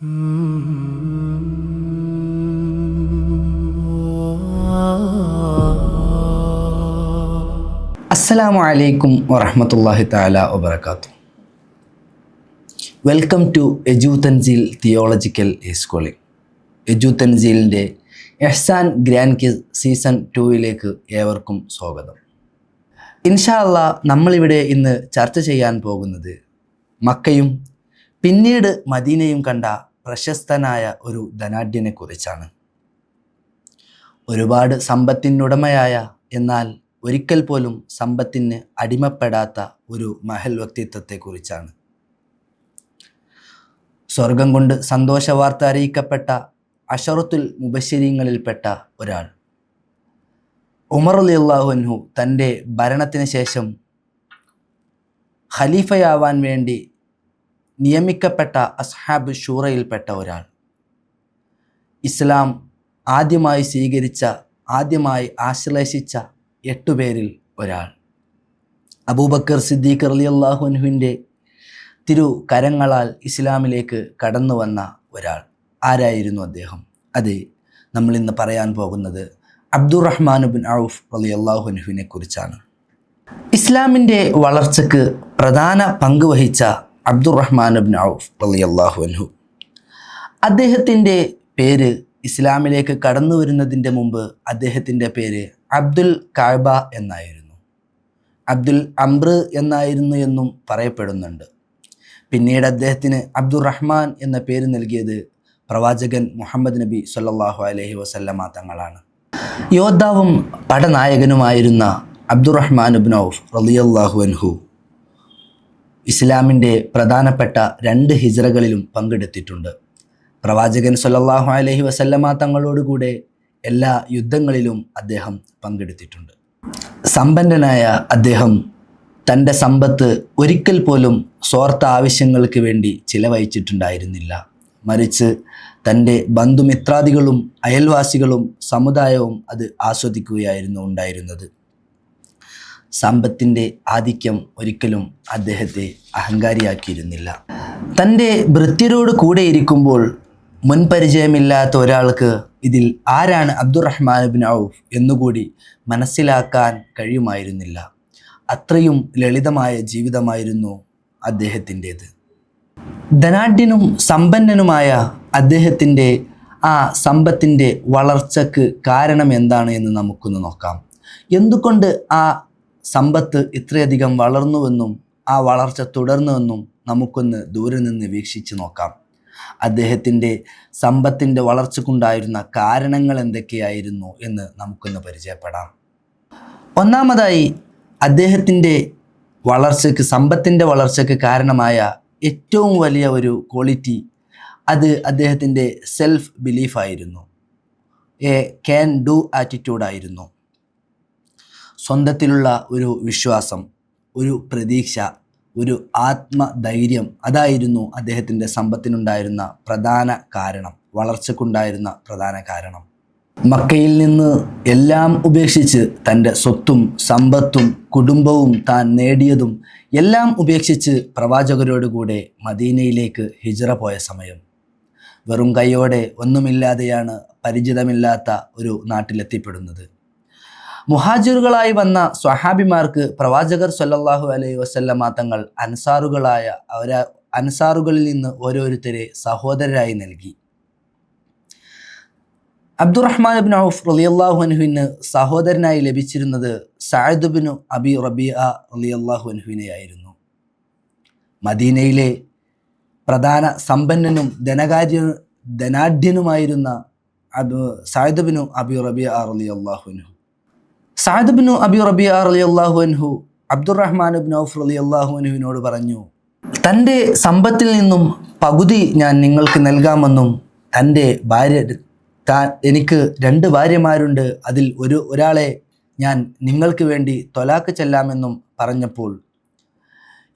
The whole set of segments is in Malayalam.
അസ്സലാമു അലൈക്കും വറഹ്മത്തുള്ളാഹി തആല വബറകാതുഹു. Welcome to Edu Tanzeel theological schooling. Edu തൻസീലിൻ്റെ ഇഹ്സാൻ ഗ്രാൻഡ് ക്വിസ് സീസൺ 2 ഏവർക്കും സ്വാഗതം. ഇൻഷാ അല്ലാഹ് നമ്മളിവിടെ ഇന്ന് ചർച്ച ചെയ്യാൻ പോകുന്നത് മക്കയും പിന്നീട് മദീനയും കണ്ട പ്രശസ്തനായ ഒരു ധനാഢ്യനെ കുറിച്ചാണ്. ഒരുപാട് സമ്പത്തിനുടമയായ എന്നാൽ ഒരിക്കൽ പോലും സമ്പത്തിന് അടിമപ്പെടാത്ത ഒരു മഹൽ വ്യക്തിത്വത്തെക്കുറിച്ചാണ്. സ്വർഗം കൊണ്ട് സന്തോഷ വാർത്ത അറിയിക്കപ്പെട്ട അശറത്തുൽ മുബശ്ശിരീങ്ങളിൽപ്പെട്ട ഒരാൾ. ഉമർ റളിയല്ലാഹു അൻഹു തൻ്റെ ഭരണത്തിന് ശേഷം ഖലീഫയാവാൻ വേണ്ടി നിയമിക്കപ്പെട്ട അസ്ഹാബ് ഷൂറയിൽപ്പെട്ട ഒരാൾ. ഇസ്ലാം ആദ്യമായി സ്വീകരിച്ച, ആദ്യമായി ആശ്ലേഷിച്ച 8 പേരിൽ ഒരാൾ. അബൂബക്കർ സിദ്ദീഖ് റളിയല്ലാഹു അൻഹുവിൻ്റെ കരങ്ങളാൽ ഇസ്ലാമിലേക്ക് കടന്നു വന്ന ഒരാൾ. ആരായിരുന്നു അദ്ദേഹം? അത് നമ്മളിന്ന് പറയാൻ പോകുന്നത് അബ്ദുറഹ്മാൻ ഇബ്നു ഔഫ് റളിയല്ലാഹു അൻഹുവിനെ കുറിച്ചാണ്. ഇസ്ലാമിൻ്റെ വളർച്ചയ്ക്ക് പ്രധാന പങ്ക് വഹിച്ച അബ്ദുറഹ്മാൻ ഇബ്നു ഔഫ് റളിയല്ലാഹു അൻഹു. അദ്ദേഹത്തിൻ്റെ പേര് ഇസ്ലാമിലേക്ക് കടന്നു വരുന്നതിൻ്റെ മുമ്പ് അദ്ദേഹത്തിൻ്റെ പേര് അബ്ദുൽ കഅബ എന്നായിരുന്നു. അബ്ദുൽ അംർ എന്നായിരുന്നു എന്നും പറയപ്പെടുന്നുണ്ട്. പിന്നീട് അദ്ദേഹത്തിന് അബ്ദുറഹ്മാൻ എന്ന പേര് നൽകിയത് പ്രവാചകൻ മുഹമ്മദ് നബി സല്ലല്ലാഹു അലൈഹി വസല്ലമ തങ്ങളാണ്. യോദ്ധാവും പടനായകനുമായിരുന്ന അബ്ദുറഹ്മാൻ ഇബ്നു ഔഫ് റളിയല്ലാഹു അൻഹു ഇസ്ലാമിൻ്റെ പ്രധാനപ്പെട്ട 2 ഹിജ്റകളിലും പങ്കെടുത്തിട്ടുണ്ട്. പ്രവാചകൻ സല്ലല്ലാഹു അലൈഹി വസല്ലമ തങ്ങളോടുകൂടെ എല്ലാ യുദ്ധങ്ങളിലും അദ്ദേഹം പങ്കെടുത്തിട്ടുണ്ട്. സമ്പന്നനായ അദ്ദേഹം തൻ്റെ സമ്പത്ത് ഒരിക്കൽ പോലും സ്വാർത്ഥ ആവശ്യങ്ങൾക്ക് വേണ്ടി ചിലവഴിച്ചിട്ടുണ്ടായിരുന്നില്ല. മറിച്ച് തൻ്റെ ബന്ധുമിത്രാദികളും അയൽവാസികളും സമുദായവും അത് ആസ്വദിക്കുകയായിരുന്നു ഉണ്ടായിരുന്നത്. സമ്പത്തിൻ്റെ ആധിക്യം ഒരിക്കലും അദ്ദേഹത്തെ അഹങ്കാരിയാക്കിയിരുന്നില്ല. തൻ്റെ ഭൃത്യരോട് കൂടെ ഇരിക്കുമ്പോൾ മുൻപരിചയമില്ലാത്ത ഒരാൾക്ക് ഇതിൽ ആരാണ് അബ്ദുറഹ്മാൻ ഇബ്നു ഔഫ് എന്നുകൂടി മനസ്സിലാക്കാൻ കഴിയുമായിരുന്നില്ല. അത്രയും ലളിതമായ ജീവിതമായിരുന്നു അദ്ദേഹത്തിൻ്റേത്. ധനാഢ്യനും സമ്പന്നനുമായ അദ്ദേഹത്തിൻ്റെ ആ സമ്പത്തിൻ്റെ വളർച്ചയ്ക്ക് കാരണം എന്താണ് എന്ന് നമുക്കൊന്ന് നോക്കാം. എന്തുകൊണ്ട് ആ സമ്പത്ത് ഇത്രയധികം വളർന്നുവെന്നും ആ വളർച്ച തുടർന്നുവെന്നും നമുക്കൊന്ന് ദൂരെ നിന്ന് വീക്ഷിച്ച് നോക്കാം. അദ്ദേഹത്തിൻ്റെ സമ്പത്തിൻ്റെ വളർച്ചക്കുണ്ടായിരുന്ന കാരണങ്ങൾ എന്തൊക്കെയായിരുന്നു എന്ന് നമുക്കൊന്ന് പരിചയപ്പെടാം. ഒന്നാമതായി, അദ്ദേഹത്തിൻ്റെ വളർച്ചയ്ക്ക്, സമ്പത്തിൻ്റെ വളർച്ചയ്ക്ക് കാരണമായ ഏറ്റവും വലിയ ഒരു ക്വാളിറ്റി അത് അദ്ദേഹത്തിൻ്റെ സെൽഫ് ബിലീഫായിരുന്നു. എ ക്യാൻ ഡു ആറ്റിറ്റ്യൂഡായിരുന്നു. സ്വന്തത്തിലുള്ള ഒരു വിശ്വാസം, ഒരു പ്രതീക്ഷ, ഒരു ആത്മധൈര്യം, അതായിരുന്നു അദ്ദേഹത്തിൻ്റെ സമ്പത്തിനുണ്ടായിരുന്ന പ്രധാന കാരണം, വളർച്ചക്കുണ്ടായിരുന്ന പ്രധാന കാരണം. മക്കയിൽ നിന്ന് എല്ലാം ഉപേക്ഷിച്ച്, തൻ്റെ സ്വത്തും സമ്പത്തും കുടുംബവും താൻ നേടിയതും എല്ലാം ഉപേക്ഷിച്ച് പ്രവാചകരോടുകൂടെ മദീനയിലേക്ക് ഹിജ്റ പോയ സമയം, വെറും കൈയോടെ ഒന്നുമില്ലാതെയാണ് പരിചിതമില്ലാത്ത ഒരു നാട്ടിലെത്തിപ്പെടുന്നത്. മുഹാജിറുകളായി വന്ന സ്വഹാബിമാർക്ക് പ്രവാചകർ സല്ലല്ലാഹു അലൈഹി വസല്ലമ തങ്ങൾ അൻസാറുകളിൽ നിന്ന് ഓരോരുത്തരെ സഹോദരരായി നൽകി. അബ്ദുറഹ്മാൻ ഇബ്നു ഔഫ് റളിയല്ലാഹു അൻഹുവിന് സഹോദരനായി ലഭിച്ചിരുന്നത് സഅദ് ഇബ്നു അബി റബീഅ റളിയല്ലാഹു അൻഹുവിനെയായിരുന്നു. മദീനയിലെ പ്രധാന സമ്പന്നനും ധനാഢ്യനുമായിരുന്ന സഅദ് ഇബ്നു അബി റബീഅ റളിയല്ലാഹു അൻഹു. സഅദ് ഇബ്നു അബി റബീഅ റളിയല്ലാഹു അൻഹു അബ്ദുറഹ്മാൻ ഇബ്നു ഔഫ് റളിയല്ലാഹു അൻഹുവിനോട് പറഞ്ഞു, തൻ്റെ സമ്പത്തിൽ നിന്നും പകുതി ഞാൻ നിങ്ങൾക്ക് നൽകാമെന്നും എനിക്ക് 2 ഭാര്യമാരുണ്ട്, അതിൽ ഒരാളെ ഞാൻ നിങ്ങൾക്ക് വേണ്ടി തൊലാക്ക് ചെല്ലാമെന്നും പറഞ്ഞപ്പോൾ,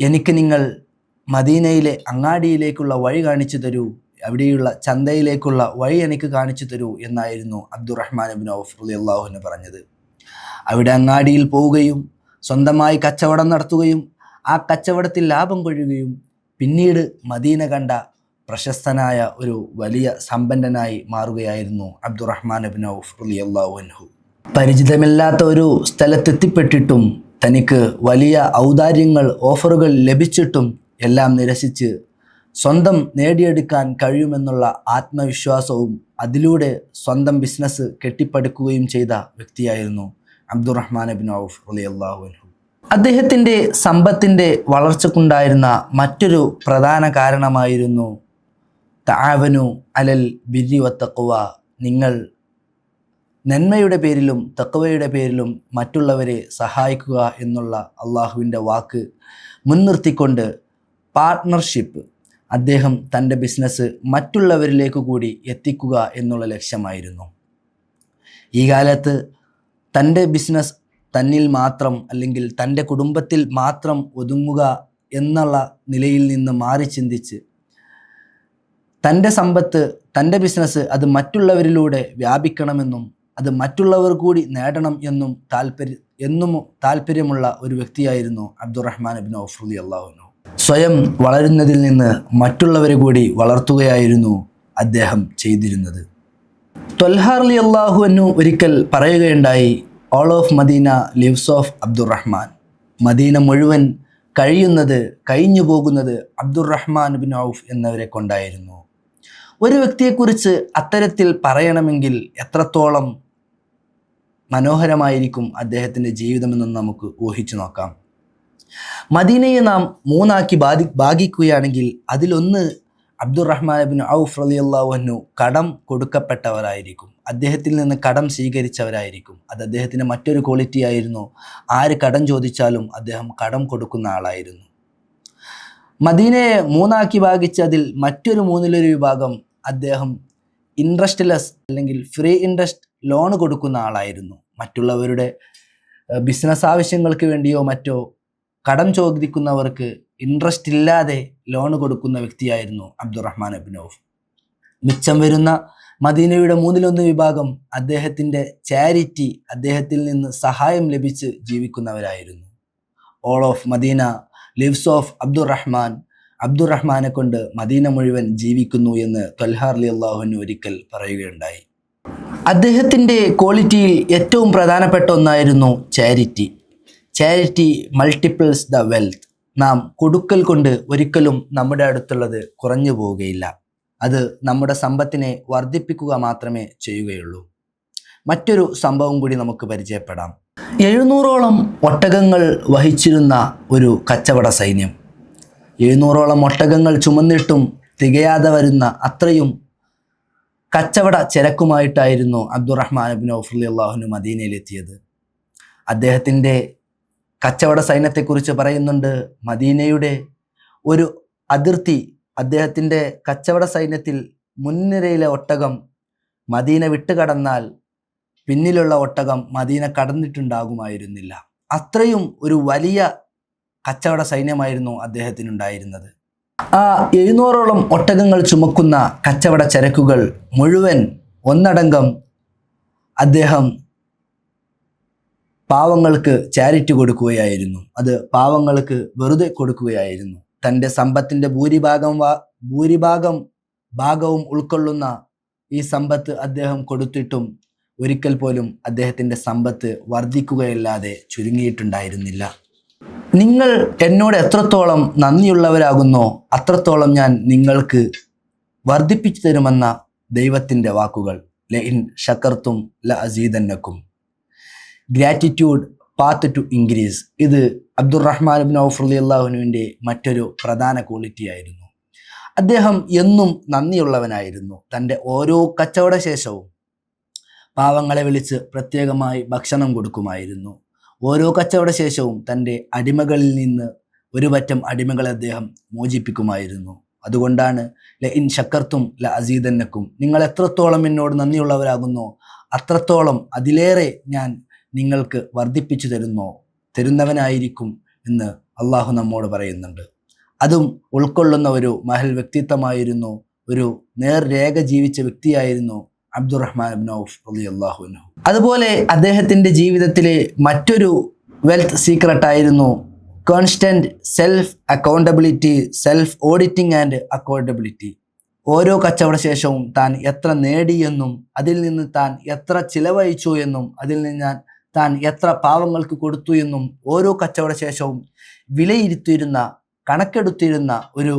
എനിക്ക് നിങ്ങൾ മദീനയിലെ അങ്ങാടിയിലേക്കുള്ള വഴി കാണിച്ചു തരൂ, അവിടെയുള്ള ചന്തയിലേക്കുള്ള വഴി എനിക്ക് കാണിച്ചു തരൂ എന്നായിരുന്നു അബ്ദുറഹ്മാൻ ഇബ്നു ഔഫ് റളിയല്ലാഹു അൻഹു പറഞ്ഞത്. അവിടെ അങ്ങാടിയിൽ പോവുകയും സ്വന്തമായി കച്ചവടം നടത്തുകയും ആ കച്ചവടത്തിൽ ലാഭം കൊള്ളുകയും പിന്നീട് മദീന കണ്ട പ്രശസ്തനായ ഒരു വലിയ സമ്പന്നനായി മാറുകയായിരുന്നു അബ്ദുറഹ്മാൻ ഇബ്നു ഔഫ് റളിയല്ലാഹു അൻഹു. പരിചിതമില്ലാത്ത ഒരു സ്ഥലത്തെത്തിപ്പെട്ടിട്ടും തനിക്ക് വലിയ ഔദാര്യങ്ങൾ, ഓഫറുകൾ ലഭിച്ചിട്ടും എല്ലാം നിരസിച്ച് സ്വന്തം നേടിയെടുക്കാൻ കഴിയുമെന്നുള്ള ആത്മവിശ്വാസവും അതിലൂടെ സ്വന്തം ബിസിനസ് കെട്ടിപ്പടുക്കുകയും ചെയ്ത വ്യക്തിയായിരുന്നു അബ്ദുറഹ്മാൻ ഇബ്നു ഔഫ് റളിയല്ലാഹു അൻഹു. അദ്ദേഹത്തിൻ്റെ സമ്പത്തിൻ്റെ വളർച്ചക്കുണ്ടായിരുന്ന മറ്റൊരു പ്രധാന കാരണമായിരുന്നു തആവനു അലൽ ബിർരി വത്തഖ്വ, നിങ്ങൾ നന്മയുടെ പേരിലും തഖ്വയുടെ പേരിലും മറ്റുള്ളവരെ സഹായിക്കുക എന്നുള്ള അള്ളാഹുവിൻ്റെ വാക്ക് മുൻനിർത്തിക്കൊണ്ട് പാർട്ട്ണർഷിപ്പ് അദ്ദേഹം തൻ്റെ ബിസിനസ് മറ്റുള്ളവരിലേക്ക് കൂടി എത്തിക്കുക എന്നുള്ള ലക്ഷ്യമായിരുന്നു. ഈ കാലത്ത് തൻ്റെ ബിസിനസ് തന്നിൽ മാത്രം അല്ലെങ്കിൽ തൻ്റെ കുടുംബത്തിൽ മാത്രം ഒതുങ്ങുക എന്നുള്ള നിലയിൽ നിന്ന് മാറി ചിന്തിച്ച് തൻ്റെ സമ്പത്ത്, തൻ്റെ ബിസിനസ് അത് മറ്റുള്ളവരിലൂടെ വ്യാപിക്കണമെന്നും അത് മറ്റുള്ളവർ കൂടി നേടണം എന്നും താല്പര്യമുള്ള ഒരു വ്യക്തിയായിരുന്നു അബ്ദുറഹ്മാൻ ഇബ്നു ഔഫ് റളിയല്ലാഹു അൻഹു. സ്വയം വളരുന്നതിൽ നിന്ന് മറ്റുള്ളവരെ കൂടി വളർത്തുകയായിരുന്നു അദ്ദേഹം ചെയ്തിരുന്നത്. ത്വൽഹ റളിയല്ലാഹു അൻഹു ഒരിക്കൽ പറയുകയുണ്ടായി, all of Medina lives of Abdurrahman, Medina മുഴുവൻ കഴിഞ്ഞു പോകുന്നത് അബ്ദുറഹ്മാൻ ഇബ്നു ഔഫ് എന്നവരെ കൊണ്ടായിരുന്നു. ഒരു വ്യക്തിയെക്കുറിച്ച് അത്തരത്തിൽ പറയണമെങ്കിൽ എത്രത്തോളം മനോഹരമായിരിക്കും അദ്ദേഹത്തിൻ്റെ ജീവിതമെന്ന് നമുക്ക് ഊഹിച്ചു നോക്കാം. മദീനയെ നാം മൂന്നാക്കി ഭാഗിക്കുകയാണെങ്കിൽ അതിലൊന്ന് അബ്ദുറഹ്മാൻ ഇബ്നു ഔഫ് റളിയല്ലാഹു അൻഹു കടം കൊടുക്കപ്പെട്ടവരായിരിക്കും, അദ്ദേഹത്തിൽ നിന്ന് കടം സ്വീകരിച്ചവരായിരിക്കും. അത് അദ്ദേഹത്തിൻ്റെ മറ്റൊരു ക്വാളിറ്റി ആയിരുന്നു. ആര് കടം ചോദിച്ചാലും അദ്ദേഹം കടം കൊടുക്കുന്ന ആളായിരുന്നു. മദീനയെ മൂന്നാക്കി ഭാഗിച്ച് അതിൽ മറ്റൊരു മൂന്നിലൊരു വിഭാഗം അദ്ദേഹം ഇൻട്രസ്റ്റ്ലെസ് അല്ലെങ്കിൽ ഫ്രീ ഇൻട്രസ്റ്റ് ലോൺ കൊടുക്കുന്ന ആളായിരുന്നു. മറ്റുള്ളവരുടെ ബിസിനസ് ആവശ്യങ്ങൾക്ക് വേണ്ടിയോ മറ്റോ കടം ചോദിക്കുന്നവർക്ക് ഇൻട്രസ്റ്റ് ഇല്ലാതെ ലോൺ കൊടുക്കുന്ന വ്യക്തിയായിരുന്നു അബ്ദുറഹ്മാൻ ഇബ്നു ഔഫ്. മിച്ചം വരുന്ന മദീനയുടെ മൂന്നിലൊന്ന് വിഭാഗം അദ്ദേഹത്തിൻ്റെ ചാരിറ്റി, അദ്ദേഹത്തിൽ നിന്ന് സഹായം ലഭിച്ച് ജീവിക്കുന്നവരായിരുന്നു. All of Medina lives of അബ്ദുറഹ്മാനെ കൊണ്ട് മദീന മുഴുവൻ ജീവിക്കുന്നു എന്ന് ത്വൽഹ റളിയല്ലാഹു അൻഹു ഒരിക്കൽ പറയുകയുണ്ടായി. അദ്ദേഹത്തിൻ്റെ ക്വാളിറ്റിയിൽ ഏറ്റവും പ്രധാനപ്പെട്ട ഒന്നായിരുന്നു ചാരിറ്റി മൾട്ടിപ്പിൾസ് ദ വെൽത്ത്. നാം കൊടുക്കൽ കൊണ്ട് ഒരിക്കലും നമ്മുടെ അടുത്തുള്ളത് കുറഞ്ഞു പോവുകയില്ല, അത് നമ്മുടെ സമ്പത്തിനെ വർദ്ധിപ്പിക്കുക മാത്രമേ ചെയ്യുകയുള്ളൂ. മറ്റൊരു സംഭവം കൂടി നമുക്ക് പരിചയപ്പെടാം. 700ഓളം ഒട്ടകങ്ങൾ വഹിച്ചിരുന്ന ഒരു കച്ചവട സൈന്യം, 700ഓളം ഒട്ടകങ്ങൾ ചുമന്നിട്ടും തികയാതെ വരുന്ന അത്രയും കച്ചവട ചരക്കുമായിട്ടായിരുന്നു അബ്ദുറഹ്മാൻ ഇബ്നു ഔഫ് റളിയല്ലാഹു അൻഹു മദീനയിലെത്തിയത്. അദ്ദേഹത്തിൻ്റെ കച്ചവട സൈന്യത്തെക്കുറിച്ച് പറയുന്നുണ്ട്, മദീനയുടെ ഒരു അതിർത്തി, അദ്ദേഹത്തിൻ്റെ കച്ചവട സൈന്യത്തിൽ മുൻനിരയിലെ ഒട്ടകം മദീന വിട്ടുകടന്നാൽ പിന്നിലുള്ള ഒട്ടകം മദീന കടന്നിട്ടുണ്ടാകുമായിരുന്നില്ല. അത്രയും ഒരു വലിയ കച്ചവട സൈന്യമായിരുന്നു അദ്ദേഹത്തിനുണ്ടായിരുന്നത്. ആ 700ഓളം ഒട്ടകങ്ങൾ ചുമക്കുന്ന കച്ചവട ചരക്കുകൾ മുഴുവൻ ഒന്നടങ്കം അദ്ദേഹം പാവങ്ങൾക്ക് ചാരിറ്റി കൊടുക്കുകയായിരുന്നു. അത് പാവങ്ങൾക്ക് വെറുതെ കൊടുക്കുകയായിരുന്നു. തൻ്റെ സമ്പത്തിൻ്റെ ഭാഗവും ഉൾക്കൊള്ളുന്ന ഈ സമ്പത്ത് അദ്ദേഹം കൊടുത്തിട്ടും ഒരിക്കൽ പോലും അദ്ദേഹത്തിൻ്റെ സമ്പത്ത് വർദ്ധിക്കുകയല്ലാതെ ചുരുങ്ങിയിട്ടുണ്ടായിരുന്നില്ല. നിങ്ങൾ എന്നോട് എത്രത്തോളം നന്ദിയുള്ളവരാകുന്നോ അത്രത്തോളം ഞാൻ നിങ്ങൾക്ക് വർദ്ധിപ്പിച്ചു തരുമെന്ന ദൈവത്തിൻ്റെ വാക്കുകൾ. ലഇൻ ഷക്കർത്തും ല അസീദന്നക്കും, ഗ്രാറ്റിറ്റ്യൂഡ് പാത്ത് ടു ഇൻക്രീസ്. ഇത് അബ്ദുറഹ്മാൻ ഇബ്നു ഔഫ് റളിയല്ലാഹു അൻഹുവിൻ്റെ മറ്റൊരു പ്രധാന ക്വാളിറ്റി ആയിരുന്നു. അദ്ദേഹം എന്നും നന്ദിയുള്ളവനായിരുന്നു. തൻ്റെ ഓരോ കച്ചവട ശേഷവും പാവങ്ങളെ വിളിച്ച് പ്രത്യേകമായി ഭക്ഷണം കൊടുക്കുമായിരുന്നു. ഓരോ കച്ചവട ശേഷവും തൻ്റെ അടിമകളിൽ നിന്ന് ഒരു പറ്റം അടിമകളെ അദ്ദേഹം മോചിപ്പിക്കുമായിരുന്നു. അതുകൊണ്ടാണ് ലഇൻ ഷക്കർത്തും ല അസീദന്നക്കും, നിങ്ങൾ എത്രത്തോളം എന്നോട് നന്ദിയുള്ളവരാകുന്നോ അത്രത്തോളം അതിലേറെ ഞാൻ നിങ്ങൾക്ക് വർദ്ധിപ്പിച്ചു തരുന്നവനായിരിക്കും എന്ന് അള്ളാഹു നമ്മോട് പറയുന്നുണ്ട്. അതും ഉൾക്കൊള്ളുന്ന ഒരു മഹൽ വ്യക്തിത്വമായിരുന്നു, ഒരു നേർരേഖ ജീവിച്ച വ്യക്തിയായിരുന്നു അബ്ദുറഹ്മാൻ ഇബ്നു ഔഫ് റളിയല്ലാഹു അൻഹു. അതുപോലെ അദ്ദേഹത്തിൻ്റെ ജീവിതത്തിലെ മറ്റൊരു വെൽത്ത് സീക്രട്ടായിരുന്നു constant self accountability, self auditing and accountability. ഓരോ കച്ചവട ശേഷവും താൻ എത്ര നേടിയെന്നും അതിൽ നിന്ന് താൻ എത്ര ചിലവഴിച്ചു എന്നും അതിൽ നിന്ന് താൻ എത്ര പാവങ്ങൾക്ക് കൊടുത്തു എന്നും ഓരോ കച്ചവട ശേഷവും വിലയിരുത്തിയിരുന്ന കണക്കെടുത്തിരുന്ന ഒരു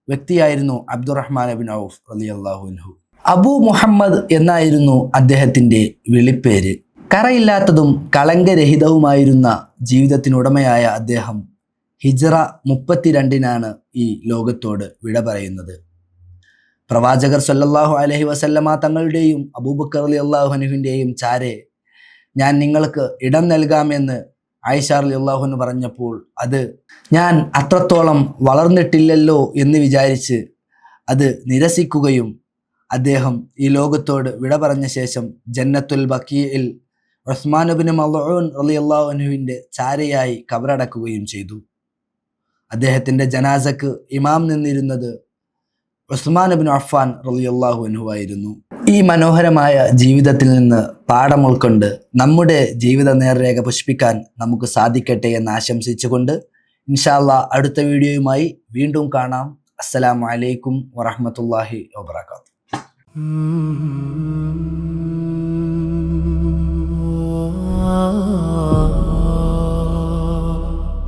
വ്യക്തിയായിരുന്നു അബ്ദുറഹ്മാൻ ബിൻ ഔഫ് റളിയല്ലാഹു അൻഹു. അബൂ മുഹമ്മദ് എന്നായിരുന്നു അദ്ദേഹത്തിൻ്റെ വിളിപ്പേര്. കറയില്ലാത്തതും കളങ്കരഹിതവുമായിരുന്ന ജീവിതത്തിനുടമയായ അദ്ദേഹം ഹിജ്റ 32 ഈ ലോകത്തോട് വിട പറയുന്നത്. പ്രവാചകർ സല്ലല്ലാഹു അലൈഹി വസല്ലമ തങ്ങളുടെയും അബൂബക്കർ റളിയല്ലാഹു അൻഹുവിൻ്റെയും ചാരെ ഞാൻ നിങ്ങൾക്ക് ഇടം നൽകാമെന്ന് ആയിഷ റളിയല്ലാഹു അൻഹ പറഞ്ഞപ്പോൾ അത് ഞാൻ അത്രത്തോളം വളർന്നിട്ടില്ലല്ലോ എന്ന് വിചാരിച്ച് അത് നിരസിക്കുകയും അദ്ദേഹം ഈ ലോകത്തോട് വിട പറഞ്ഞ ശേഷം ജന്നത്തുൽ ബഖീഇൽ ഉസ്മാൻ ഇബ്നു മൽഊൻ റളിയല്ലാഹു അൻഹുവിൻ്റെ ചാരയായി കബറടക്കുകയും ചെയ്തു. അദ്ദേഹത്തിൻ്റെ ജനാസക്ക് ഇമാം നിന്നിരുന്നത് ഉസ്മാൻ ഇബ്നു അഫ്ഫാൻ റളിയല്ലാഹു അൻഹു ആയിരുന്നു. ഈ മനോഹരമായ ജീവിതത്തിൽ നിന്ന് പാഠം ഉൾക്കൊണ്ട് നമ്മുടെ ജീവിത നേർരേഖ പുഷ്പിക്കാൻ നമുക്ക് സാധിക്കട്ടെ എന്ന് ആശംസിച്ചുകൊണ്ട് ഇൻഷാ അല്ലാഹ് അടുത്ത വീഡിയോയുമായി വീണ്ടും കാണാം. അസ്സലാമു അലൈക്കും വറഹ്മത്തുള്ളാഹി വബറകാതുഹു.